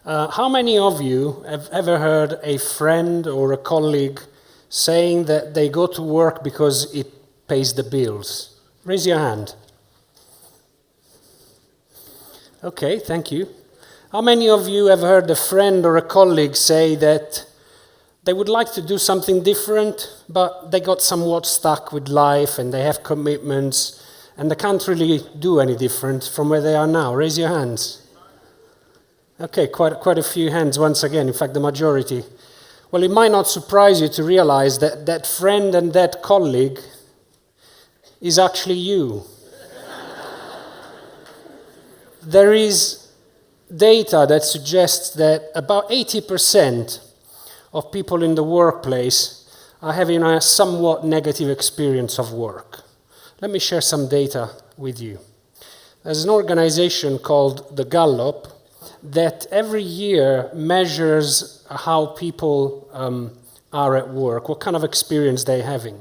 How many of you have ever heard a friend or a colleague saying that they go to work because it pays the bills? Raise your hand. Okay, thank you. How many of you have heard a friend or a colleague say that they would like to do something different, but they got somewhat stuck with life and they have commitments and they can't really do any different from where they are now? Raise your hands. Okay, quite a few hands once again, in fact the majority. Well, it might not surprise you to realize that that friend and that colleague is actually you. There is data that suggests that about 80% of people in the workplace are having a somewhat negative experience of work. Let me share some data with you. There's an organization called the Gallup that every year measures how people are at work, what kind of experience they're having.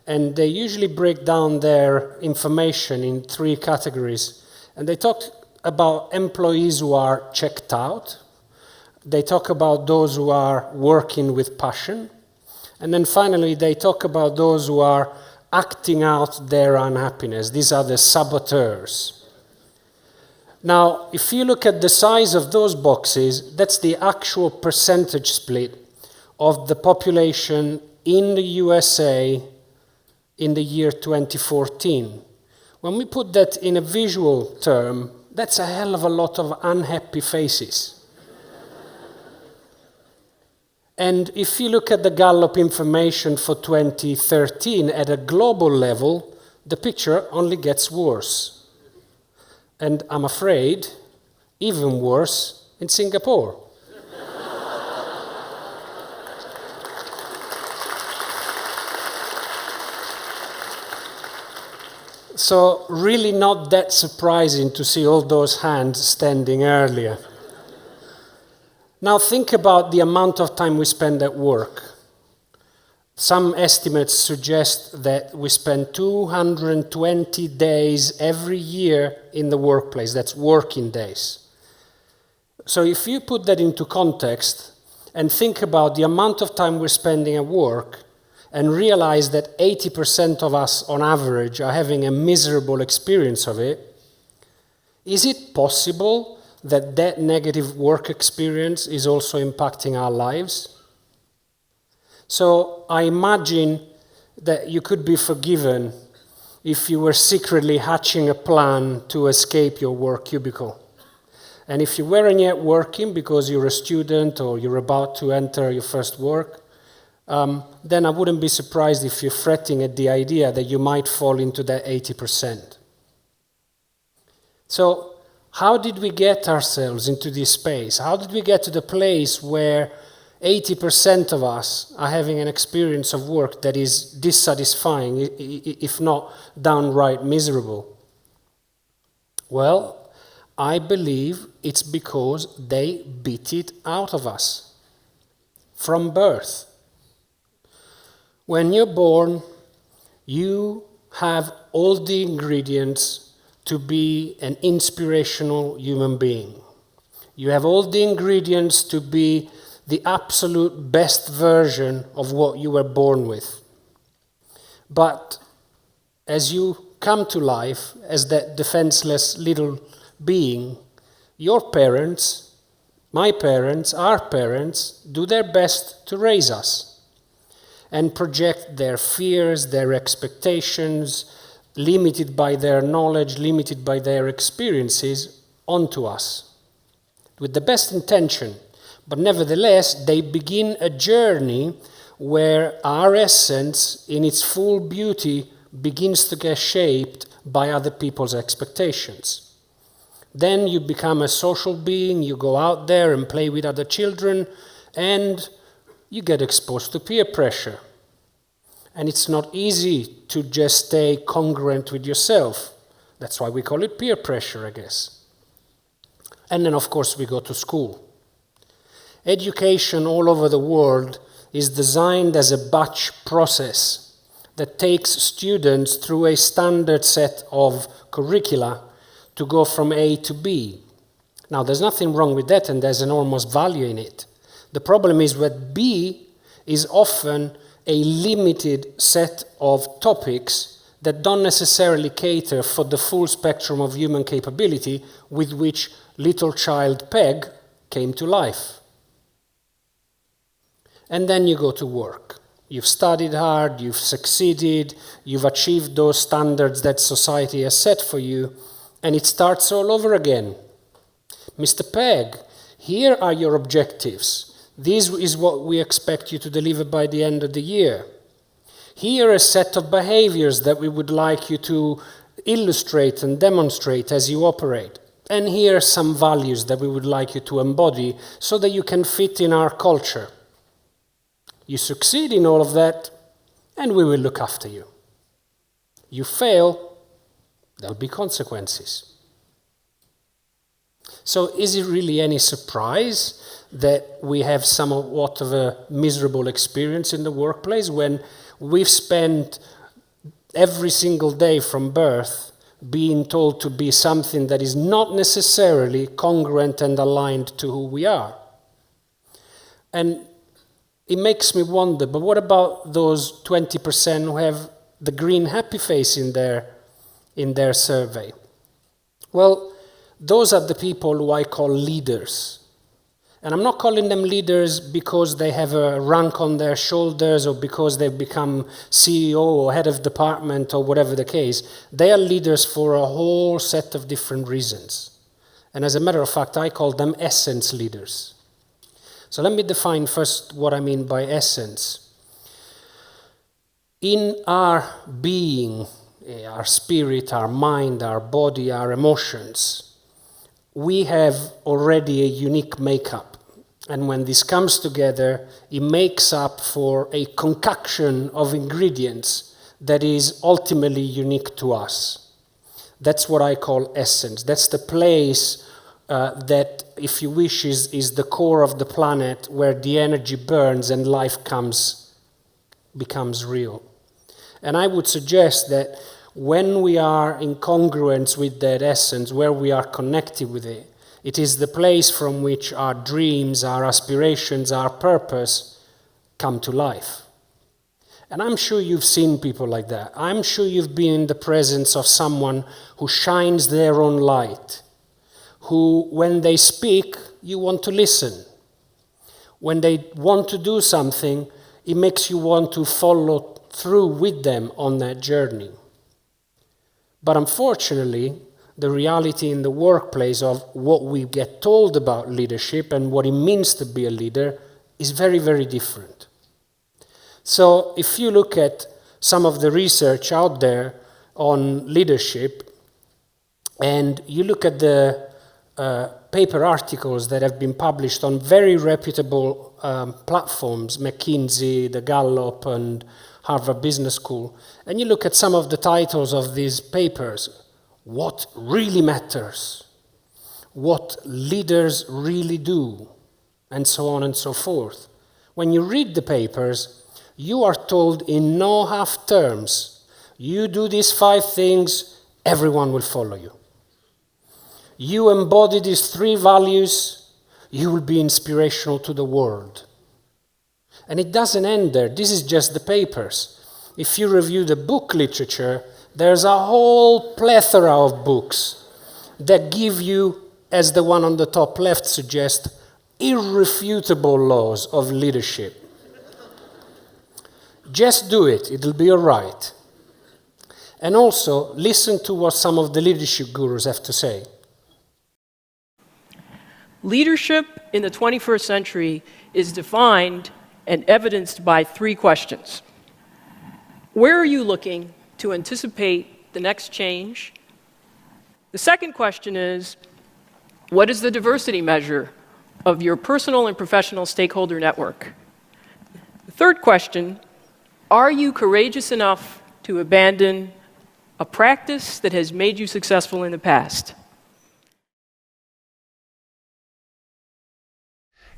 And they usually break down their information in 3 categories. And they talk about employees who are checked out. They talk about those who are working with passion. And then finally, they talk about those who are acting out their unhappiness. These are the saboteurs. Now, if you look at the size of those boxes, that's the actual percentage split of the population in the USA in the year 2014. When we put that in a visual term, that's a hell of a lot of unhappy faces. And if you look at the Gallup information for 2013 at a global level, the picture only gets worse. And I'm afraid, even worse in Singapore. So really not that surprising to see all those hands standing earlier. Now think about the amount of time we spend at work. Some estimates suggest that we spend 220 days every year in the workplace. That's working days. So if you put that into context and think about the amount of time we're spending at work and realize that 80% of us on average are having a miserable experience of it, is it possible that that negative work experience is also impacting our lives? So I imagine that you could be forgiven if you were secretly hatching a plan to escape your work cubicle. And if you weren't yet working because you're a student or you're about to enter your first work, then I wouldn't be surprised if you're fretting at the idea that you might fall into that 80%. So how did we get ourselves into this space? How did we get to the place where 80% of us are having an experience of work that is dissatisfying, if not downright miserable? Well, I believe it's because they beat it out of us from birth. When you're born, you have all the ingredients to be an inspirational human being. You have all the ingredients to be the absolute best version of what you were born with. But as you come to life as that defenseless little being, your parents, my parents, our parents, do their best to raise us and project their fears, their expectations, limited by their knowledge, limited by their experiences, onto us. With the best intention, but nevertheless, they begin a journey where our essence, in its full beauty, begins to get shaped by other people's expectations. Then you become a social being, you go out there and play with other children, and you get exposed to peer pressure. And it's not easy to just stay congruent with yourself. That's why we call it peer pressure, I guess. And then, of course, we go to school. Education all over the world is designed as a batch process that takes students through a standard set of curricula to go from A to B. Now, there's nothing wrong with that, and there's enormous value in it. The problem is that B is often a limited set of topics that don't necessarily cater for the full spectrum of human capability with which little child Peg came to life. And then you go to work. You've studied hard, you've succeeded, you've achieved those standards that society has set for you, and it starts all over again. Mr. Peg, here are your objectives. This is what we expect you to deliver by the end of the year. Here are a set of behaviors that we would like you to illustrate and demonstrate as you operate. And here are some values that we would like you to embody so that you can fit in our culture. You succeed in all of that, and we will look after you. You fail, there'll be consequences. So is it really any surprise that we have somewhat of a miserable experience in the workplace when we've spent every single day from birth being told to be something that is not necessarily congruent and aligned to who we are? And it makes me wonder, but what about those 20% who have the green happy face in their survey? Well, those are the people who I call leaders. And I'm not calling them leaders because they have a rank on their shoulders or because they've become CEO or head of department or whatever the case. They are leaders for a whole set of different reasons. And as a matter of fact, I call them essence leaders. So let me define first what I mean by essence. In our being, our spirit, our mind, our body, our emotions, we have already a unique makeup. And when this comes together, it makes up for a concoction of ingredients that is ultimately unique to us. That's what I call essence. That's the place that, if you wish, is the core of the planet where the energy burns and life becomes real. And I would suggest that when we are in congruence with that essence, where we are connected with it, it is the place from which our dreams, our aspirations, our purpose come to life. And I'm sure you've seen people like that. I'm sure you've been in the presence of someone who shines their own light, who, when they speak, you want to listen. When they want to do something, it makes you want to follow through with them on that journey. But unfortunately, the reality in the workplace of what we get told about leadership and what it means to be a leader is very, very different. So if you look at some of the research out there on leadership, and you look at the paper articles that have been published on very reputable platforms, McKinsey, the Gallup, and Harvard Business School, and you look at some of the titles of these papers, what really matters, what leaders really do, and so on and so forth. When you read the papers, you are told in no half terms, you do these 5 things, everyone will follow you. You embody these 3 values, you will be inspirational to the world. And it doesn't end there. This is just the papers. If you review the book literature, there's a whole plethora of books that give you, as the one on the top left suggests, irrefutable laws of leadership. Just do it, it'll be all right. And also, listen to what some of the leadership gurus have to say. Leadership in the 21st century is defined and evidenced by 3 questions. Where are you looking to anticipate the next change? The second question is, what is the diversity measure of your personal and professional stakeholder network? The third question, are you courageous enough to abandon a practice that has made you successful in the past?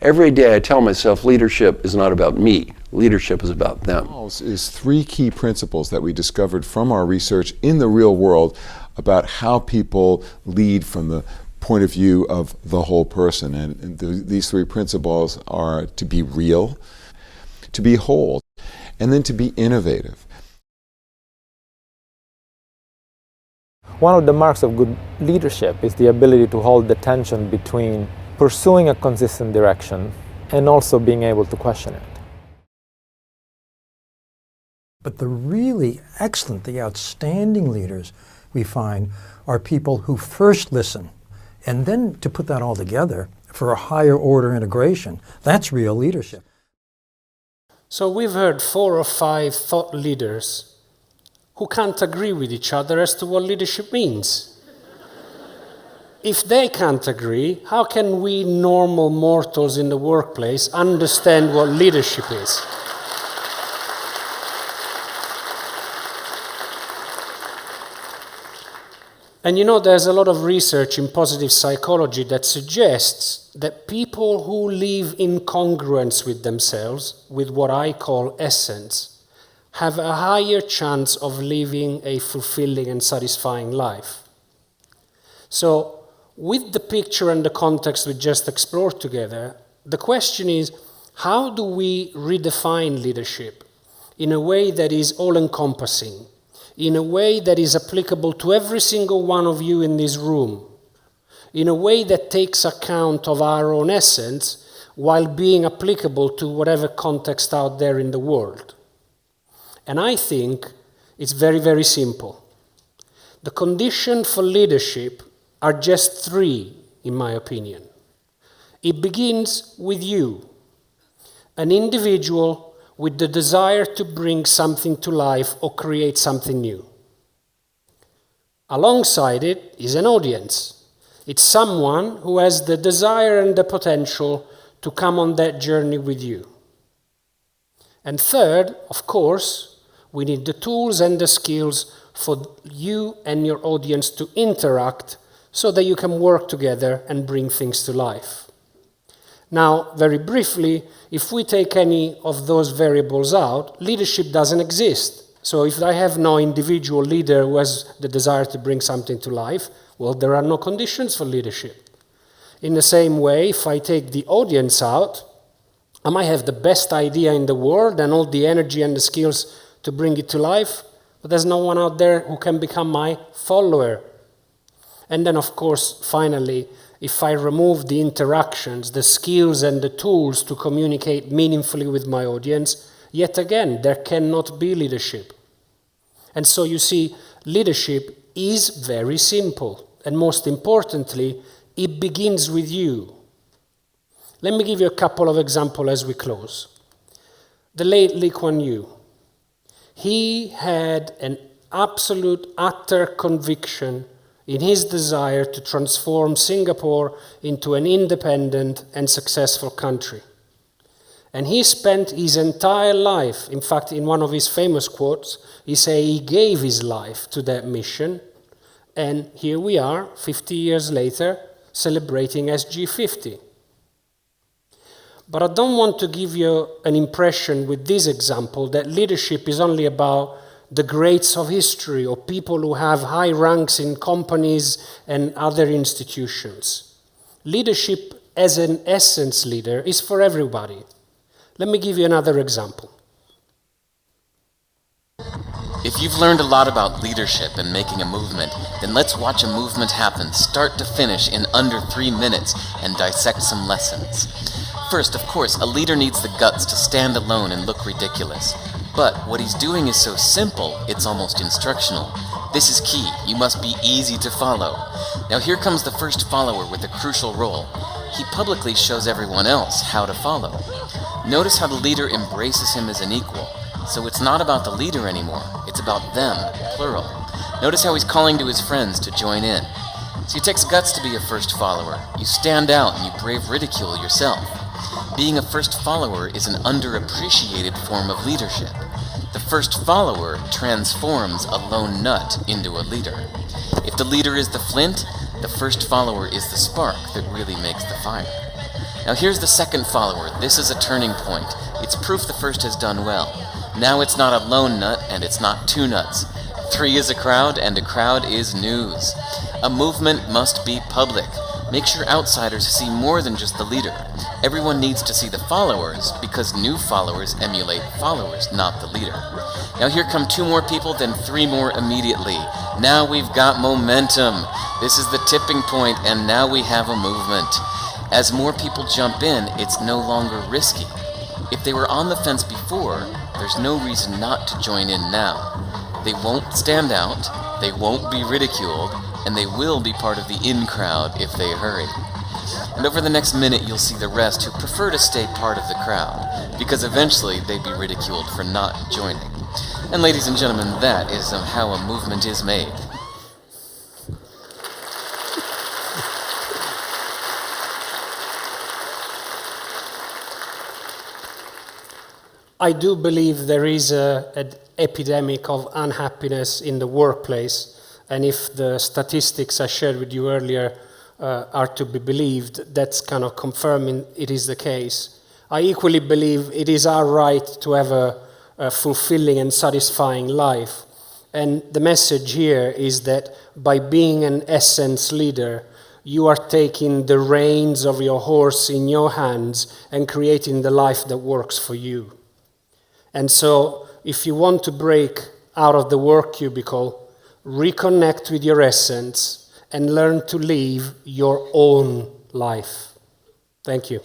Every day I tell myself leadership is not about me. Leadership is about them. Is 3 key principles that we discovered from our research in the real world about how people lead from the point of view of the whole person. And these three principles are to be real, to be whole, and then to be innovative. One of the marks of good leadership is the ability to hold the tension between pursuing a consistent direction and also being able to question it. But the really excellent, the outstanding leaders we find are people who first listen, and then to put that all together for a higher order integration. That's real leadership. So we've heard 4 or 5 thought leaders who can't agree with each other as to what leadership means. If they can't agree, how can we normal mortals in the workplace understand what leadership is? And you know, there's a lot of research in positive psychology that suggests that people who live in congruence with themselves, with what I call essence, have a higher chance of living a fulfilling and satisfying life. So, with the picture and the context we just explored together, the question is, how do we redefine leadership in a way that is all-encompassing, in a way that is applicable to every single one of you in this room, in a way that takes account of our own essence while being applicable to whatever context out there in the world? And I think it's very, very simple. The conditions for leadership are just 3, in my opinion. It begins with you, an individual with the desire to bring something to life or create something new. Alongside it is an audience. It's someone who has the desire and the potential to come on that journey with you. And third, of course, we need the tools and the skills for you and your audience to interact so that you can work together and bring things to life. Now, very briefly, if we take any of those variables out, leadership doesn't exist. So if I have no individual leader who has the desire to bring something to life, well, there are no conditions for leadership. In the same way, if I take the audience out, I might have the best idea in the world and all the energy and the skills to bring it to life, but there's no one out there who can become my follower. And then, of course, finally, if I remove the interactions, the skills and the tools to communicate meaningfully with my audience, yet again, there cannot be leadership. And so you see, leadership is very simple. And most importantly, it begins with you. Let me give you a couple of examples as we close. The late Lee Kuan Yew. He had an absolute, utter conviction in his desire to transform Singapore into an independent and successful country. And he spent his entire life, in fact, in one of his famous quotes, he said he gave his life to that mission, and here we are, 50 years later, celebrating SG50. But I don't want to give you an impression with this example that leadership is only about the greats of history or people who have high ranks in companies and other institutions. Leadership as an essence leader is for everybody. Let me give you another example. If you've learned a lot about leadership and making a movement, then let's watch a movement happen start to finish in under 3 minutes and dissect some lessons. First, of course, a leader needs the guts to stand alone and look ridiculous. But what he's doing is so simple, it's almost instructional. This is key. You must be easy to follow. Now here comes the first follower with a crucial role. He publicly shows everyone else how to follow. Notice how the leader embraces him as an equal. So it's not about the leader anymore. It's about them, plural. Notice how he's calling to his friends to join in. So it takes guts to be a first follower. You stand out and you brave ridicule yourself. Being a first follower is an underappreciated form of leadership. The first follower transforms a lone nut into a leader. If the leader is the flint, the first follower is the spark that really makes the fire. Now here's the second follower. This is a turning point. It's proof the first has done well. Now it's not a lone nut and it's not 2 nuts. 3 is a crowd and a crowd is news. A movement must be public. Make sure outsiders see more than just the leader. Everyone needs to see the followers because new followers emulate followers, not the leader. Now here come 2 more people, then 3 more immediately. Now we've got momentum. This is the tipping point, and now we have a movement. As more people jump in, it's no longer risky. If they were on the fence before, there's no reason not to join in now. They won't stand out, they won't be ridiculed, and they will be part of the in crowd if they hurry. And over the next minute, you'll see the rest who prefer to stay part of the crowd, because eventually they'd be ridiculed for not joining. And ladies and gentlemen, that is how a movement is made. I do believe there is an epidemic of unhappiness in the workplace, and if the statistics I shared with you earlier are to be believed, that's kind of confirming it is the case. I equally believe it is our right to have a fulfilling and satisfying life. And the message here is that by being an essence leader, you are taking the reins of your horse in your hands and creating the life that works for you. And so, if you want to break out of the work cubicle, reconnect with your essence and learn to live your own life. Thank you.